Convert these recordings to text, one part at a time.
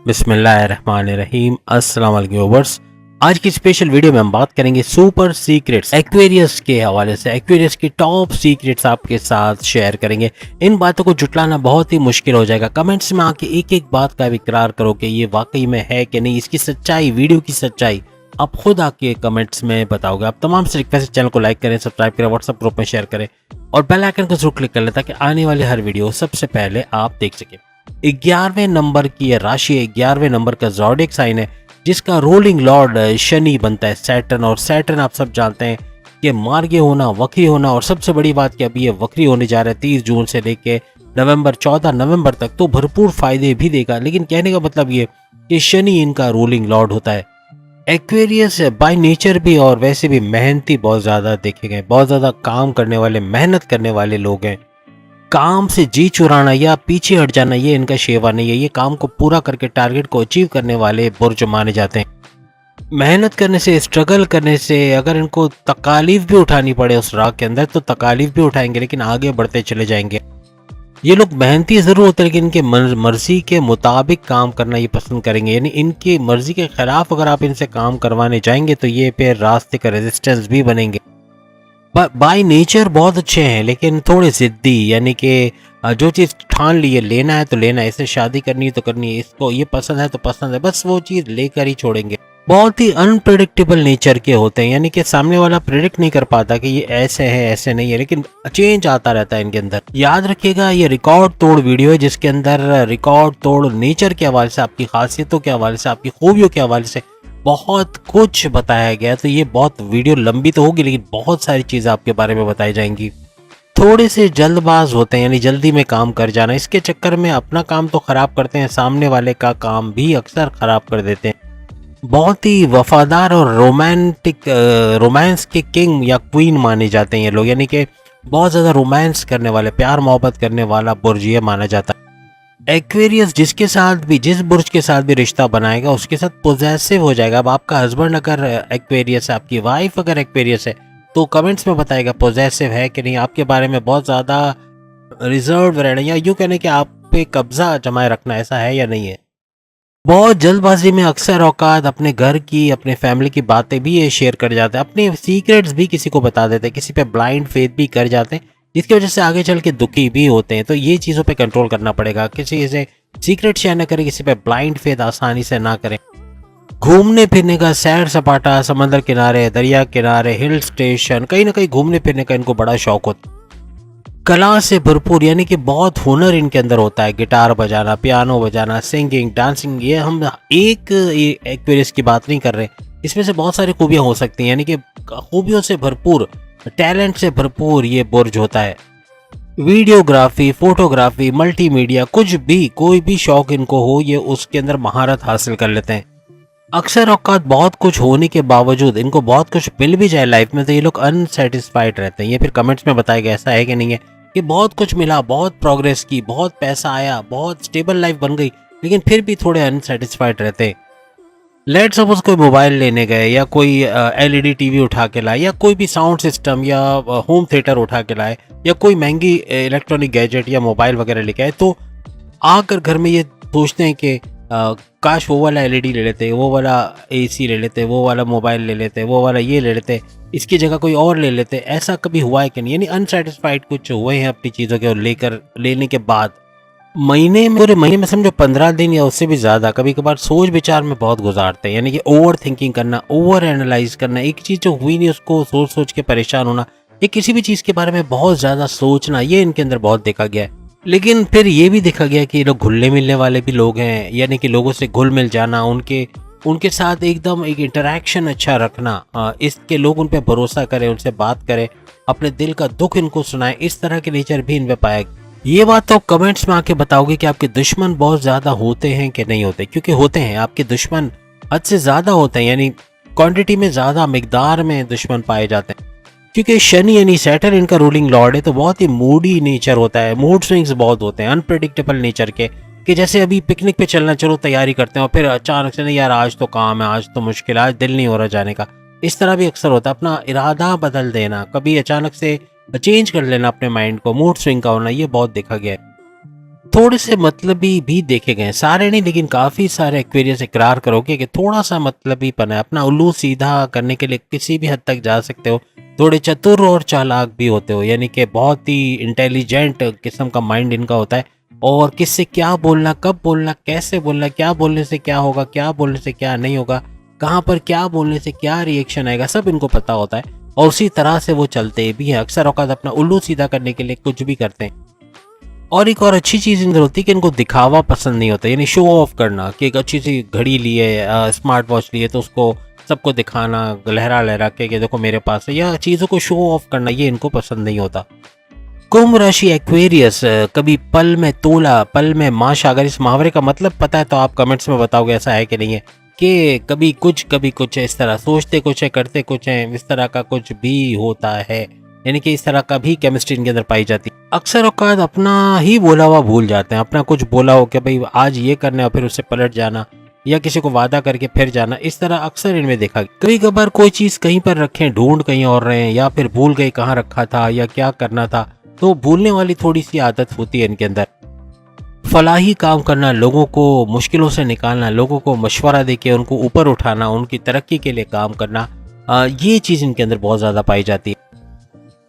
बिस्मिल्लाहिर्रहमानिर्रहीम। अस्सलाम वालेकुम व्यूअर्स। आज की स्पेशल वीडियो में हम बात करेंगे सुपर सीक्रेट्स एक्वेरियस के हवाले से। एक्वेरियस की टॉप सीक्रेट्स आपके साथ शेयर करेंगे। इन बातों को जुटलाना बहुत ही मुश्किल हो जाएगा। कमेंट्स में आके एक एक बात का इकरार करो कि ये वाकई में है कि नहीं, इसकी सच्चाई, वीडियो की सच्चाई आप खुद आके कमेंट्स में बताओगे। आप तमाम से रिक्वेस्ट, चैनल को लाइक करें, सब्सक्राइब करें, व्हाट्सएप ग्रुप में शेयर करें और बेल आइकन को जरूर क्लिक कर लें ताकि आने वाली हर वीडियो सबसे पहले आप देख सकें। 11वें नंबर की यह राशि है, 11वें नंबर का ज़ोडिएक साइन है जिसका रूलिंग लॉर्ड शनि बनता है सैटर्न। और सैटर्न आप सब जानते हैं कि मार्गी होना, वक्री होना, और सबसे बड़ी बात कि अभी ये वक्री होने जा रहा है 30 जून से लेके 14 नवंबर तक, तो भरपूर फायदे भी देगा। लेकिन कहने का मतलब ये कि शनि इनका रूलिंग लॉर्ड होता है। एक्वेरियस बाय नेचर भी और वैसे भी मेहनती बहुत ज़्यादा देखे गए, बहुत ज़्यादा काम करने वाले, मेहनत करने वाले लोग हैं। काम से जी चुराना या पीछे हट जाना ये इनका शेवा नहीं है। ये काम को पूरा करके टारगेट को अचीव करने वाले बुर्ज माने जाते हैं। मेहनत करने से, स्ट्रगल करने से, अगर इनको तकालीफ भी उठानी पड़े उस राह के अंदर तो तकालीफ भी उठाएंगे, लेकिन आगे बढ़ते चले जाएंगे। ये लोग मेहनती जरूर होते हैं लेकिन इनके मर्जी के मुताबिक काम करना ये पसंद करेंगे। यानी इनकी मर्जी के खिलाफ अगर आप इनसे काम करवाने जाएंगे तो ये फिर रास्ते का रेजिस्टेंस भी बनेंगे। बाय नेचर बहुत अच्छे हैं लेकिन थोड़े जिद्दी, यानी कि जो चीज़ ठान ली है, लेना है तो लेना है, इसे शादी करनी है तो करनी है, इसको ये पसंद है तो पसंद है, बस वो चीज़ लेकर ही छोड़ेंगे। बहुत ही अनप्रेडिक्टेबल नेचर के होते हैं, यानी कि सामने वाला प्रेडिक्ट नहीं कर पाता कि ये ऐसे है ऐसे नहीं है, लेकिन चेंज आता रहता है इनके अंदर। याद रखिएगा ये रिकॉर्ड तोड़ वीडियो है जिसके अंदर रिकॉर्ड तोड़ नेचर के हवाले से, आपकी खासियतों के हवाले से, आपकी खूबियों के हवाले से बहुत कुछ बताया गया। तो ये बहुत वीडियो लंबी तो होगी लेकिन बहुत सारी चीज़ें आपके बारे में बताई जाएंगी। थोड़े से जल्दबाज होते हैं, यानी जल्दी में काम कर जाना, इसके चक्कर में अपना काम तो खराब करते हैं, सामने वाले का काम भी अक्सर खराब कर देते हैं। बहुत ही वफादार और रोमांस के किंग या क्वीन माने जाते हैं ये लोग, यानी कि बहुत ज़्यादा रोमांस करने वाले, प्यार मोहब्बत करने वाला बुर्ज ये माना जाता है। एक्वेरियस जिसके साथ भी, जिस बुर्ज के साथ भी रिश्ता बनाएगा उसके साथ पॉजेसिव हो जाएगा। अब आपका हस्बैंड अगर एक्वेरियस है, आपकी वाइफ अगर एक्वेरियस है तो कमेंट्स में बताएगा पॉजेसिव है कि नहीं, आपके बारे में बहुत ज़्यादा रिजर्व रहना या यूँ कहने कि आप पे कब्जा जमाए रखना, ऐसा है या नहीं है। बहुत जल्दबाजी में अक्सर औकात अपने घर की, अपने फैमिली की बातें भी ये शेयर कर जाते हैं, अपने सीक्रेट्स भी किसी को बता देते हैं, किसी पे ब्लाइंड फेथ भी कर जाते हैं जिसकी वजह से आगे चल के दुखी भी होते हैं। तो ये चीज़ों पे कंट्रोल करना पड़ेगा, किसी से सीक्रेट शेयर ना करें, किसी पे ब्लाइंड फेथ आसानी से ना करें। घूमने फिरने का, सैर सपाटा, समंदर किनारे, दरिया किनारे, हिल स्टेशन, कहीं ना कहीं घूमने फिरने का इनको बड़ा शौक होता है। कला से भरपूर, यानी कि बहुत हुनर इनके अंदर होता है, गिटार बजाना, पियानो बजाना, सिंगिंग, डांसिंग। ये हम एक एक्वेरियस की बात नहीं कर रहे, इसमें से बहुत सारी खूबियाँ हो सकती हैं, यानी कि खूबियों से भरपूर, टैलेंट से भरपूर ये बुर्ज होता है। वीडियोग्राफी, फोटोग्राफी, मल्टीमीडिया, कुछ भी, कोई भी शौक इनको हो ये उसके अंदर महारत हासिल कर लेते हैं। अक्सर औकात बहुत कुछ होने के बावजूद, इनको बहुत कुछ मिल भी जाए लाइफ में तो ये लोग अनसेटिस्फाइड रहते हैं। ये फिर कमेंट्स में बताएगा ऐसा है कि नहीं है कि बहुत कुछ मिला, बहुत प्रोग्रेस की, बहुत पैसा आया, बहुत स्टेबल लाइफ बन गई, लेकिन फिर भी थोड़े अनसेटिस्फाइड रहते हैं। लेट सपोज कोई मोबाइल लेने गए या कोई एलईडी टीवी उठा के लाए या कोई भी साउंड सिस्टम या होम थिएटर उठा के लाए या कोई महंगी इलेक्ट्रॉनिक गैजेट या मोबाइल वगैरह लेके आए, तो आकर घर में ये सोचते हैं कि काश वो वाला एलईडी ले लेते, वो वाला एसी ले लेते, वो वाला मोबाइल ले लेते, वो वाला ये ले लेते, इसकी जगह कोई और ले लेते। ऐसा कभी हुआ है कि नहीं? यानी अनसेटिस्फाइड कुछ हुए हैं अपनी चीज़ों के लेकर, लेने के बाद पूरे महीने में समझो 15 दिन या उससे भी ज़्यादा कभी कभार सोच विचार में बहुत गुजारते हैं, यानी कि ओवर थिंकिंग करना, ओवर एनालाइज करना, एक चीज़ जो हुई नहीं उसको सोच सोच के परेशान होना, या किसी भी चीज़ के बारे में बहुत ज़्यादा सोचना, ये इनके अंदर बहुत देखा गया है। लेकिन फिर ये भी देखा गया कि ये लोग घुलने मिलने वाले भी लोग हैं, यानी कि लोगों से घुल मिल जाना, उनके साथ एकदम एक इंटरेक्शन अच्छा रखना, इसके लोग उन पर भरोसा करें, उनसे बात करें, अपने दिल का दुख इनको सुनाएं, इस तरह के नेचर भी इनमें पाया गया। ये बात तो कमेंट्स में आके बताओगे कि आपके दुश्मन बहुत ज़्यादा होते हैं कि नहीं होते, क्योंकि होते हैं, आपके दुश्मन हद से ज़्यादा होते हैं, यानी क्वांटिटी में ज़्यादा, मिकदार में दुश्मन पाए जाते हैं। क्योंकि शनि यानी सैटर्न इनका रूलिंग लॉर्ड है तो बहुत ही मूडी नेचर होता है, मूड स्विंग्स बहुत होते हैं, अनप्रेडिक्टेबल नेचर के, कि जैसे अभी पिकनिक पे चलना, चलो तैयारी करते हैं और फिर अचानक से नहीं यार आज तो काम है, आज तो मुश्किल, आज दिल नहीं हो रहा जाने का। इस तरह भी अक्सर होता है, अपना इरादा बदल देना, कभी अचानक से चेंज कर लेना अपने माइंड को, मूड स्विंग का होना, ये बहुत देखा गया है। थोड़े से मतलबी भी देखे गए हैं, सारे नहीं लेकिन काफ़ी सारे एक्वेरियस इकरार करोगे कि थोड़ा सा मतलबीपन है, अपना उल्लू सीधा करने के लिए किसी भी हद तक जा सकते हो। थोड़े चतुर और चालाक भी होते हो, यानी कि बहुत ही इंटेलिजेंट किस्म का माइंड इनका होता है, और किससे क्या बोलना, कब बोलना, कैसे बोलना, क्या बोलने से क्या होगा, क्या बोलने से क्या नहीं होगा, कहाँ पर क्या बोलने से क्या रिएक्शन आएगा, सब इनको पता होता है और उसी तरह से वो चलते भी हैं। अक्सर औकात अपना उल्लू सीधा करने के लिए कुछ भी करते हैं। और एक और अच्छी चीज़ इनकी होती है कि इनको दिखावा पसंद नहीं होता, यानी शो ऑफ करना कि एक अच्छी सी घड़ी ली है, स्मार्ट वॉच ली है तो उसको सबको दिखाना लहरा लहरा के देखो मेरे पास है, या चीज़ों को शो ऑफ करना, ये इनको पसंद नहीं होता। कुंभ राशि एक्वेरियस, कभी पल में तोला पल में माशा, अगर इस मुहावरे का मतलब पता है तो आप कमेंट्स में बताओगे ऐसा है कि नहीं है, कि कभी कुछ इस तरह सोचते कुछ है करते कुछ है, इस तरह का कुछ भी होता है, यानी कि इस तरह का भी केमिस्ट्री इनके अंदर पाई जाती है। अक्सर औकात अपना ही बोला हुआ भूल जाते हैं, अपना कुछ बोला हो कि भाई आज ये करना है और फिर उससे पलट जाना, या किसी को वादा करके फिर जाना, इस तरह अक्सर इनमें देखा। कभी कभार कोई चीज़ कहीं पर रखें ढूंढ कहीं और रहे हैं, या फिर भूल गए कहाँ रखा था या क्या करना था, तो भूलने वाली थोड़ी सी आदत होती है इनके अंदर। फलाही काम करना, लोगों को मुश्किलों से निकालना, लोगों को मशवरा देके उनको ऊपर उठाना, उनकी तरक्की के लिए काम करना, ये चीज़ इनके अंदर बहुत ज़्यादा पाई जाती है।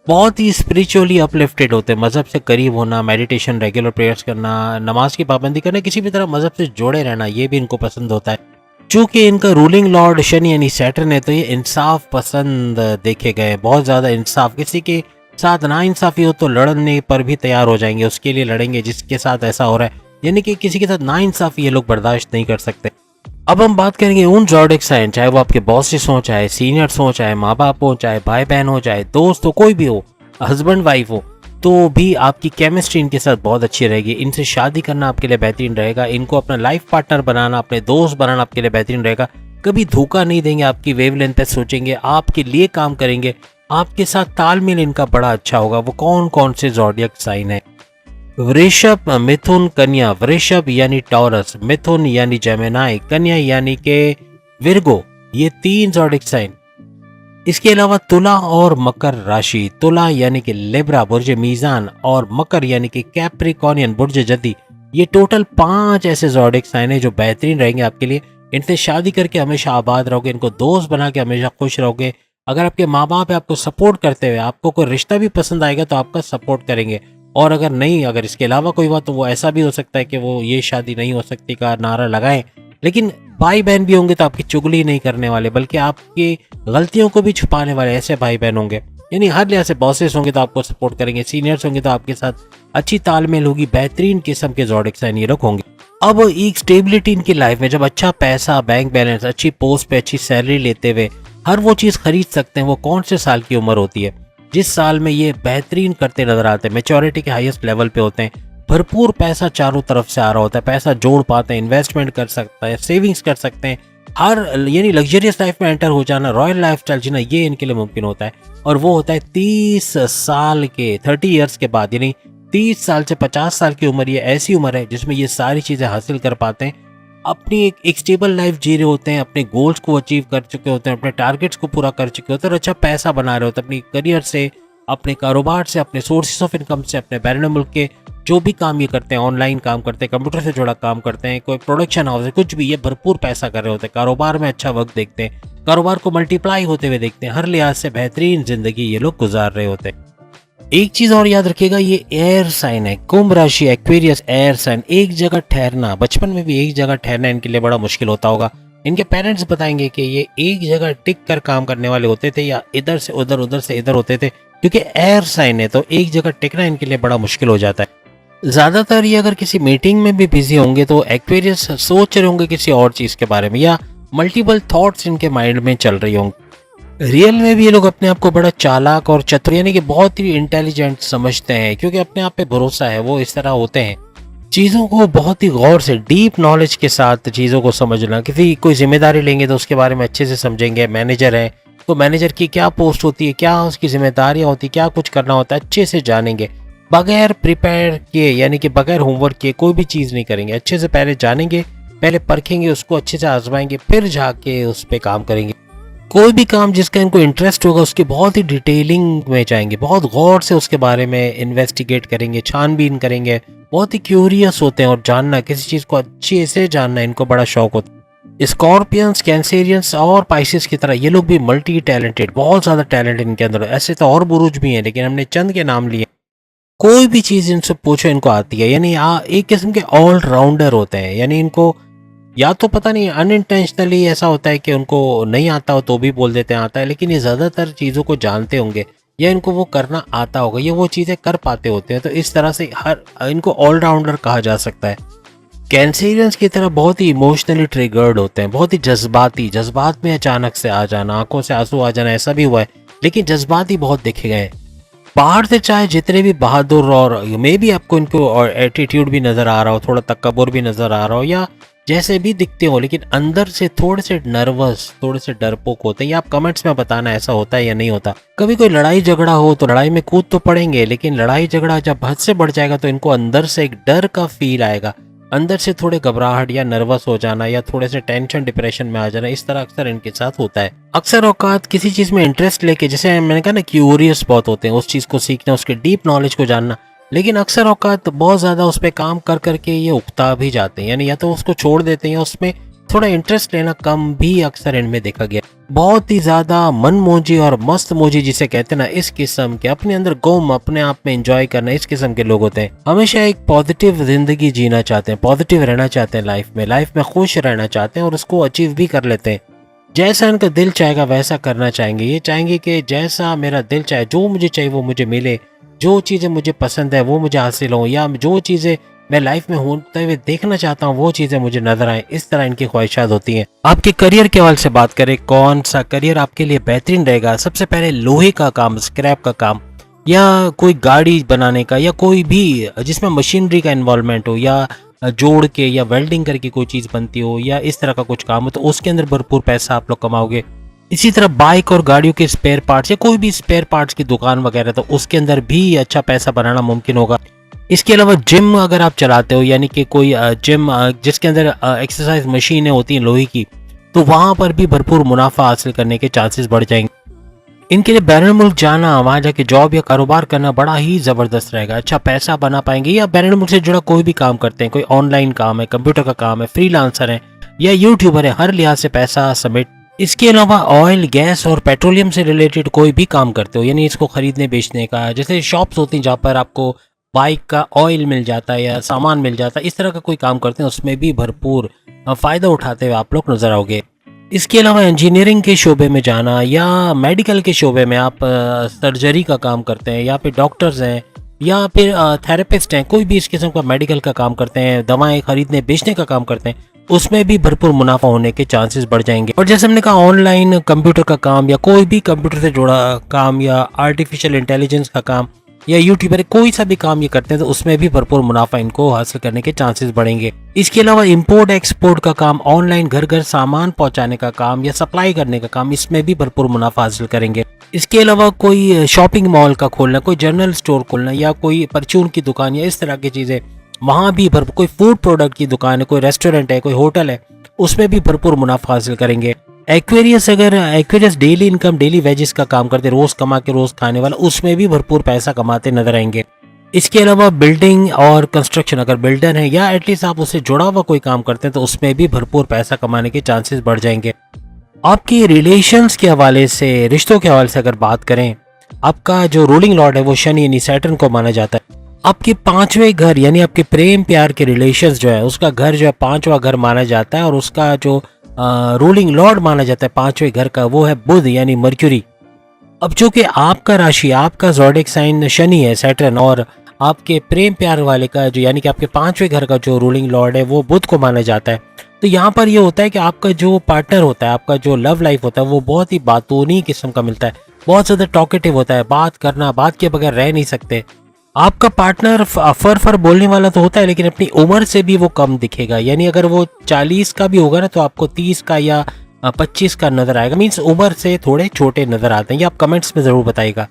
बहुत ही स्पिरिचुअली अपलिफ्टेड होते हैं, मज़हब से करीब होना, मेडिटेशन, रेगुलर प्रेयर्स करना, नमाज की पाबंदी करना, किसी भी तरह मज़हब से जुड़े रहना, ये भी इनको पसंद होता है। चूँकि इनका रूलिंग लॉर्ड शनि यानी सैटर्न है, तो ये इंसाफ पसंद देखे गए, बहुत ज़्यादा इंसाफ, किसी के साथ नाइंसाफ़ी हो तो लड़ने पर भी तैयार हो जाएंगे, उसके लिए लड़ेंगे जिसके साथ ऐसा हो रहा है, यानी कि किसी के साथ नाइंसाफ़ी ये लोग बर्दाश्त नहीं कर सकते। अब हम बात करेंगे उन ज़ोडिएक साइन, चाहे वो आपके बॉसेस हों, चाहे सीनियर्स हों, चाहे माँ बाप हो, चाहे भाई बहन हो, चाहे दोस्त हो, कोई भी हो, हस्बैंड वाइफ हो, तो भी आपकी केमिस्ट्री इनके साथ बहुत अच्छी रहेगी। इनसे शादी करना आपके लिए बेहतरीन रहेगा, इनको अपना लाइफ पार्टनर बनाना, अपने दोस्त बनाना आपके लिए बेहतरीन रहेगा। कभी धोखा नहीं देंगे, आपकी वेवलेंथ पे सोचेंगे, आपके लिए काम करेंगे, आपके साथ तालमेल इनका बड़ा अच्छा होगा। वो कौन कौन से ज़ोडिएक साइन है? वृषभ, मिथुन, कन्या। वृषभ यानी टॉरस, मिथुन यानी जेमिनाई, कन्या यानी के विर्गो, ये 3 ज़ोडिएक साइन। इसके अलावा तुला और मकर राशि, तुला यानी कि लिब्रा बुर्ज मीज़ान, और मकर यानी कि कैप्रिकॉर्नियन बुर्ज जदी, ये टोटल 5 ऐसे ज़ोडिएक साइन है जो बेहतरीन रहेंगे आपके लिए। इनसे शादी करके हमेशा आबाद रहोगे, इनको दोस्त बना के हमेशा खुश रहोगे। अगर आपके माँ बाप आपको सपोर्ट करते हुए आपको कोई रिश्ता भी पसंद आएगा तो आपका सपोर्ट करेंगे, और अगर नहीं, अगर इसके अलावा कोई हुआ तो वो ऐसा भी हो सकता है कि वो ये शादी नहीं हो सकती का नारा लगाएं। लेकिन भाई बहन भी होंगे तो आपकी चुगली नहीं करने वाले, बल्कि आपकी गलतियों को भी छुपाने वाले ऐसे भाई बहन होंगे। यानी हर लिहाज से बॉसेस होंगे तो आपको सपोर्ट करेंगे, सीनियर्स होंगे तो आपके साथ अच्छी तालमेल होगी, बेहतरीन किस्म के ज़ोडिएक साइन ये लोग होंगे। अब एक स्टेबिलिटी इनकी लाइफ में, जब अच्छा पैसा, बैंक बैलेंस, अच्छी पोस्ट पे अच्छी सैलरी लेते हुए हर वो चीज़ खरीद सकते हैं, वो कौन से साल की उम्र होती है? जिस साल में ये बेहतरीन करते नजर आते हैं, मेच्योरिटी के हाईएस्ट लेवल पे होते हैं, भरपूर पैसा चारों तरफ से आ रहा होता है, पैसा जोड़ पाते हैं, इन्वेस्टमेंट कर सकते हैं, सेविंग्स कर सकते हैं, हर यानी लग्जरियस लाइफ में एंटर हो जाना, रॉयल लाइफ स्टाइल जीना, ये इनके लिए मुमकिन होता है। और वो होता है 30 साल के, 30 ईयर्स के बाद, यानी 30 साल से 50 साल की उम्र, ये ऐसी उम्र है जिसमें ये सारी चीज़ें हासिल कर पाते हैं, अपनी एक स्टेबल लाइफ जी रहे होते हैं, अपने गोल्स को अचीव कर चुके होते हैं, अपने टारगेट्स को पूरा कर चुके होते हैं, और अच्छा पैसा बना रहे होते हैं अपनी करियर से, अपने कारोबार से, अपने सोर्सेस ऑफ इनकम से, अपने बैरून मुल्क के जो भी काम ये करते हैं, ऑनलाइन काम करते हैं, कंप्यूटर से जुड़ा काम करते हैं, कोई प्रोडक्शन हाउस है, कुछ भी, ये भरपूर पैसा कर रहे होते हैं, कारोबार में अच्छा वक्त देखते हैं, कारोबार को मल्टीप्लाई होते हुए देखते हैं, हर लिहाज से बेहतरीन जिंदगी ये लोग गुजार रहे होते हैं। एक चीज और याद रखिएगा, ये एयर साइन है, कुंभ राशि एक्वेरियस एयर साइन। एक जगह ठहरना, बचपन में भी एक जगह ठहरना इनके लिए बड़ा मुश्किल होता होगा। इनके पेरेंट्स बताएंगे कि ये एक जगह टिक कर काम करने वाले होते थे, या इधर से उधर, उधर से इधर होते थे, क्योंकि एयर साइन है तो एक जगह टिकना इनके लिए बड़ा मुश्किल हो जाता है। ज्यादातर ये अगर किसी मीटिंग में भी बिजी होंगे तो एक्वेरियस सोच रहे होंगे किसी और चीज के बारे में, या मल्टीपल थॉट्स इनके माइंड में चल रही होंगी। रियल में भी ये लोग अपने आप को बड़ा चालाक और चतुर, यानी कि बहुत ही इंटेलिजेंट समझते हैं, क्योंकि अपने आप पे भरोसा है, वो इस तरह होते हैं। चीज़ों को बहुत ही गौर से, डीप नॉलेज के साथ चीज़ों को समझना, किसी कोई जिम्मेदारी लेंगे तो उसके बारे में अच्छे से समझेंगे। मैनेजर है तो मैनेजर की क्या पोस्ट होती है, क्या उसकी जिम्मेदारियाँ होती है, क्या कुछ करना होता है, अच्छे से जानेंगे। बगैर प्रिपेयर किए, यानी कि बगैर होमवर्क किए कोई भी चीज़ नहीं करेंगे, अच्छे से पहले जानेंगे, पहले परखेंगे, उसको अच्छे से आजमाएंगे, फिर जाके उस पर काम करेंगे। कोई भी काम जिसका इनको इंटरेस्ट होगा उसकी बहुत ही डिटेलिंग में जाएंगे, बहुत गौर से उसके बारे में इन्वेस्टिगेट करेंगे, छानबीन करेंगे, बहुत ही क्यूरियस होते हैं और जानना, किसी चीज़ को अच्छे से जानना इनको बड़ा शौक होता है। स्कॉर्पियंस, कैंसेरियंस और पाइसेस की तरह ये लोग भी मल्टी टैलेंटेड, बहुत ज़्यादा टैलेंट इनके अंदर। ऐसे तो और बुरुज भी हैं लेकिन हमने चंद के नाम लिए। कोई भी चीज़ इनसे पूछो इनको आती है, यानी एक किस्म के ऑल राउंडर होते हैं। यानी इनको या तो पता नहीं अनइंटेंशनली ऐसा होता है कि उनको नहीं आता हो तो भी बोल देते हैं आता है, लेकिन ये ज़्यादातर चीज़ों को जानते होंगे या इनको वो करना आता होगा, ये वो चीज़ें कर पाते होते हैं। तो इस तरह से हर इनको ऑलराउंडर कहा जा सकता है। कैंसेरियंस की तरह बहुत ही इमोशनली ट्रिगर्ड होते हैं, बहुत ही जज्बाती, जज्बात में अचानक से आ जाना, आंखों से आंसू आ जाना, ऐसा भी हुआ है। लेकिन जज्बाती बहुत देखे गए। बाहर से चाहे जितने भी बहादुर और मे भी आपको इनको और एटीट्यूड भी नज़र आ रहा हो, थोड़ा तकब्बुर भी नज़र आ रहा हो या जैसे भी दिखते हो, लेकिन अंदर से थोड़े से नर्वस, थोड़े से डरपोक होते हैं। या आप कमेंट्स में बताना ऐसा होता है या नहीं होता। कभी कोई लड़ाई झगड़ा हो तो लड़ाई में कूद तो पड़ेंगे, लेकिन लड़ाई झगड़ा जब हद से बढ़ जाएगा तो इनको अंदर से एक डर का फील आएगा, अंदर से थोड़े घबराहट या नर्वस हो जाना या थोड़े से टेंशन, डिप्रेशन में आ जाना। इस तरह अक्सर इनके साथ होता है। अक्सर औकात किसी चीज़ में इंटरेस्ट लेके, जैसे मैंने कहा ना, क्यूरियस बहुत होते हैं, उस चीज़ को सीखना, उसके डीप नॉलेज को जानना। लेकिन अक्सर औकात बहुत ज़्यादा उस पर काम कर करके ये उकता भी जाते हैं, यानी या तो उसको छोड़ देते हैं या उसमें थोड़ा इंटरेस्ट लेना कम भी अक्सर इनमें देखा गया। बहुत ही ज़्यादा मनमोजी और मस्त मोजी जिसे कहते हैं ना, इस किस्म के अपने अंदर गुम, अपने आप में एंजॉय करना, इस किस्म के लोग होते हैं। हमेशा एक पॉजिटिव जिंदगी जीना चाहते हैं, पॉजिटिव रहना चाहते हैं, लाइफ में खुश रहना चाहते हैं और उसको अचीव भी कर लेते हैं। जैसा इनका दिल चाहेगा वैसा करना चाहेंगे। ये चाहेंगे कि जैसा मेरा दिल चाहे, जो मुझे चाहिए वो मुझे मिले, जो चीज़ें मुझे पसंद है वो मुझे हासिल हो, या जो चीज़ें मैं लाइफ में होते हुए देखना चाहता हूँ वो चीज़ें मुझे नजर आए। इस तरह इनकी ख्वाहिशात होती हैं। आपके करियर के हवाले से बात करें, कौन सा करियर आपके लिए बेहतरीन रहेगा? सबसे पहले लोहे का काम, स्क्रैप का काम, या कोई गाड़ी बनाने का, या कोई भी जिसमें मशीनरी का इन्वॉल्वमेंट हो, या जोड़ के या वेल्डिंग करके कोई चीज़ बनती हो, या इस तरह का कुछ काम हो, तो उसके अंदर भरपूर पैसा आप लोग कमाओगे। इसी तरह बाइक और गाड़ियों के स्पेयर पार्ट्स या कोई भी स्पेयर पार्ट्स की दुकान वगैरह, तो उसके अंदर भी अच्छा पैसा बनाना मुमकिन होगा। इसके अलावा जिम अगर आप चलाते हो, यानी कि कोई जिम जिसके अंदर एक्सरसाइज मशीनें होती हैं लोहे की, तो वहाँ पर भी भरपूर मुनाफा हासिल करने के चांसेस बढ़ जाएंगे। इनके लिए बैरून मुल्क जाना, वहाँ जाके जॉब या कारोबार करना बड़ा ही ज़बरदस्त रहेगा, अच्छा पैसा बना पाएंगे। या बैरून मुल्क से जुड़ा कोई भी काम करते हैं, कोई ऑनलाइन काम है, कंप्यूटर का काम है, फ्रीलांसर है या यूट्यूबर है, हर लिहाज से पैसा समेट। इसके अलावा ऑयल, गैस और पेट्रोलियम से रिलेटेड कोई भी काम करते हो, यानी इसको खरीदने बेचने का, जैसे शॉप्स होती हैं जहाँ पर आपको बाइक का ऑयल मिल जाता है या सामान मिल जाता है, इस तरह का कोई काम करते हैं, उसमें भी भरपूर फ़ायदा उठाते हुए आप लोग नजर आओगे। इसके अलावा इंजीनियरिंग के शोबे में जाना या मेडिकल के शोबे में, आप सर्जरी का काम करते हैं या फिर डॉक्टर्स हैं या फिर थेरेपिस्ट हैं, कोई भी इस किस्म का मेडिकल का काम करते हैं, दवाएं खरीदने बेचने का काम करते हैं, उसमें भी भरपूर मुनाफा होने के चांसेस बढ़ जाएंगे। और जैसे हमने कहा, ऑनलाइन कंप्यूटर का काम या कोई भी कंप्यूटर से जुड़ा काम या आर्टिफिशियल इंटेलिजेंस का काम या यूट्यूबर, कोई सा भी काम ये करते हैं तो उसमें भी भरपूर मुनाफा इनको हासिल करने के चांसेस बढ़ेंगे। इसके अलावा इंपोर्ट एक्सपोर्ट का काम, ऑनलाइन घर घर सामान पहुंचाने का काम या सप्लाई करने का काम, इसमें भी भरपूर मुनाफा हासिल करेंगे। इसके अलावा कोई शॉपिंग मॉल का खोलना, कोई जनरल स्टोर खोलना या कोई परचून की दुकान या इस तरह की चीज़ें, वहाँ भी भरपूर, कोई फूड प्रोडक्ट की दुकान है, कोई रेस्टोरेंट है, कोई होटल है, उसमें भी भरपूर मुनाफा हासिल करेंगे। Aquarius daily income, daily wages का काम करते, रोज कमा के रोज खाने वाला, उसमें भी भरपूर पैसा कमाते नजर आएंगे। इसके अलावा बिल्डिंग और कंस्ट्रक्शन, अगर बिल्डर है या एटलीस्ट आप उससे जुड़ा हुआ कोई काम करते हैं तो उसमें भी भरपूर पैसा कमाने के चांसेस बढ़ जाएंगे। आपकी रिलेशंस के हवाले से, रिश्तों के हवाले से अगर बात करें, आपका जो रूलिंग लॉर्ड है वो शनि यानी सैटर्न को माना जाता है। आपके पांचवें घर यानी आपके प्रेम प्यार के रिलेशंस जो है, उसका घर जो है पांचवा घर माना जाता है, और उसका जो रूलिंग लॉर्ड माना जाता है पांचवें घर का, वो है बुध यानी मर्क्यूरी। अब चूंकि आपका राशि, आपका ज़ोडिएक साइन शनि है, सैटर्न, और आपके प्रेम प्यार वाले का जो यानी कि आपके पांचवें घर का जो रूलिंग लॉर्ड है वो बुध को माना जाता है, तो यहाँ पर ये होता है कि आपका जो पार्टनर होता है, आपका जो लव लाइफ होता है, वो बहुत ही बातूनी किस्म का मिलता है, बहुत ज़्यादा टॉकेटिव होता है, बात के बगैर रह नहीं सकते। आपका पार्टनर फर बोलने वाला तो होता है, लेकिन अपनी उम्र से भी वो कम दिखेगा, यानी अगर वो 40 का भी होगा ना तो आपको 30 का या 25 का नजर आएगा, मीन्स उम्र से थोड़े छोटे नजर आते हैं। ये आप कमेंट्स में जरूर बताइएगा।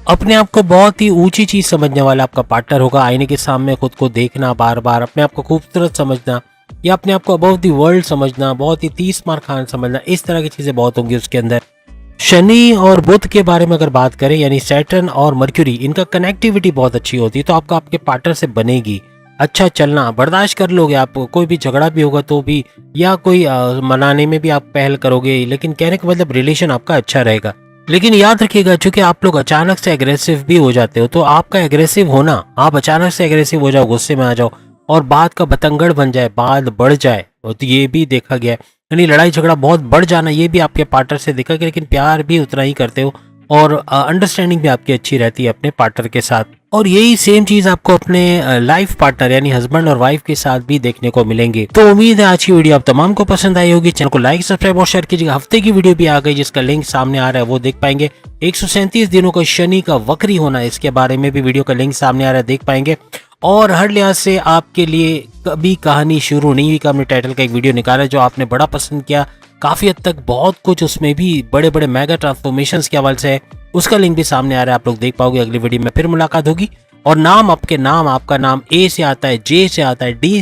अपने आप को बहुत ही ऊंची चीज समझने वाला आपका पार्टनर होगा, आईने के सामने खुद को देखना, बार बार अपने आप को खूबसूरत समझना, या अपने आप को अबव द वर्ल्ड समझना, बहुत ही 30 मार खान समझना, इस तरह की चीजें बहुत होंगी उसके अंदर। शनि और बुध के बारे में अगर बात करें, यानी सैटर्न और मर्क्यूरी, इनका कनेक्टिविटी बहुत अच्छी होती है, तो आपको आपके पार्टनर से बनेगी। अच्छा चलना, बर्दाश्त कर लोगे आप, कोई भी झगड़ा भी होगा तो भी, या कोई मनाने में भी आप पहल करोगे, लेकिन कहने का मतलब रिलेशन आपका अच्छा रहेगा। लेकिन याद रखिएगा, चूंकि आप लोग अचानक से एग्रेसिव भी हो जाते हो, तो आपका एग्रेसिव होना, आप अचानक से एग्रेसिव हो जाओ, गुस्से में आ जाओ और बात का बतंगड़ बन जाए, बात बढ़ जाए, तो ये भी देखा गया है। यानी लड़ाई झगड़ा बहुत बढ़ जाना, ये भी आपके पार्टनर से देखा गया। लेकिन प्यार भी उतना ही करते हो और अंडरस्टैंडिंग भी आपकी अच्छी रहती है अपने पार्टनर के साथ। और यही सेम चीज आपको अपने लाइफ पार्टनर यानी हस्बैंड और वाइफ के साथ भी देखने को मिलेंगे। तो उम्मीद है आज की वीडियो आप तमाम को पसंद आई होगी। चैनल को लाइक, सब्सक्राइब और शेयर कीजिएगा। हफ्ते की वीडियो भी आ गई जिसका लिंक सामने आ रहा है, वो देख पाएंगे। 137 दिनों का शनि का वक्री होना, इसके बारे में भी वीडियो का लिंक सामने आ रहा है, देख पाएंगे। और हर लिहाज से आपके लिए कभी कहानी शुरू नहीं हुई का हमने टाइटल का एक वीडियो निकाला जो आपने बड़ा पसंद किया। काफी हद तक बहुत कुछ उसमें भी बड़े बड़े मेगा ट्रांसफॉर्मेशंस के हवाले से है, उसका लिंक भी सामने आ रहा है, आप लोग देख पाओगे। अगली वीडियो में फिर मुलाकात होगी। और नाम आपके नाम, आपका नाम ए से आता है, जे से आता है, डी